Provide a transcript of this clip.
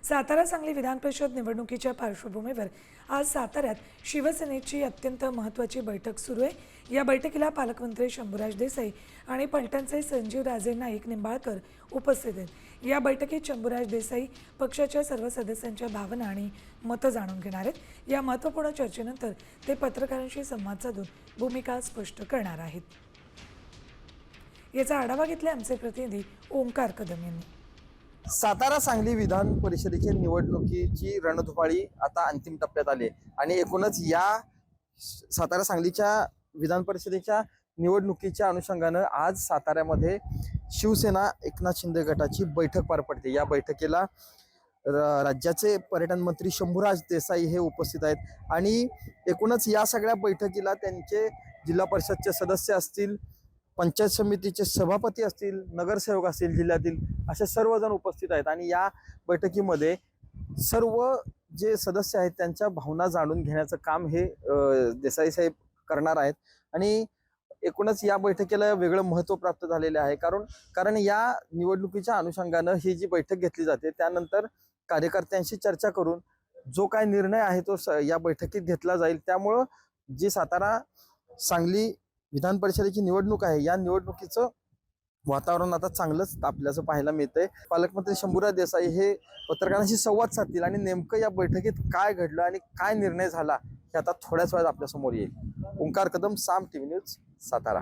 सातारा सांगली विधान परिषद निवडणुकीच्या पार्श्वभूमीवर आज साताऱ्यात शिवसेनेची अत्यंत महत्त्वाची बैठक सुरू आहे। या बैठकीला पालकमंत्री शंभूराज देसाई आणि पलटणचे संजीव राजे नाईक निंबाळकर उपस्थित आहेत। या बैठकीत शंभूराज देसाई पक्षाच्या सर्व सदस्यांच्या भावना आणि मतं जाणून घेणार आहेत। या महत्त्वपूर्ण चर्चेनंतर ते पत्रकारांशी संवाद साधून भूमिका स्पष्ट करणार आहेत। याचा आढावा घेतला आमचे प्रतिनिधी ओंकार कदम यांनी। सातारा सांगली विधान परिषदेच्या निवडणुकीची रणधुमाळी आता अंतिम टप्प्यात आली आणि एकूणच या सातारा सांगलीच्या विधान परिषदेच्या निवडणुकीच्या अनुषंगानं आज साताऱ्यामध्ये शिवसेना एकनाथ शिंदे गटाची बैठक पार पडते। या बैठकीला राज्याचे पर्यटन मंत्री शंभूराज देसाई हे उपस्थित आहेत आणि एकूणच या सगळ्या बैठकीला त्यांचे जिल्हा परिषदचे सदस्य असतील, पंचायत समितीचे सभापती असतील, नगरसेवक असतील, जिल्ह्यातील असे सर्वजण उपस्थित आहेत आणि या बैठकीमध्ये सर्व जे सदस्य आहेत त्यांच्या भावना जाणून घेण्याचं काम हे देसाई साहेब करणार आहेत। आणि एकूणच या बैठकीला वेगळं महत्त्व प्राप्त झालेले आहे कारण या निवडणुकीच्या अनुषंगानं ही जी बैठक घेतली जाते त्यानंतर कार्यकर्त्यांशी चर्चा करून जो काय निर्णय आहे तो या बैठकीत घेतला जाईल। त्यामुळं जी सातारा सांगली विधान परिषदेची निवडणूक आहे या निवडणुकीचं वातावरण आता चांगलंच तापल्याचं पाहायला मिळतंय। पालकमंत्री शंभूराज देसाई हे पत्रकारांशी संवाद साधतील आणि नेमकं या बैठकीत काय घडलं आणि काय निर्णय झाला हे आता थोड्याच वेळात आपल्या समोर येईल। ओंकार कदम, साम टीव्ही न्यूज, सातारा।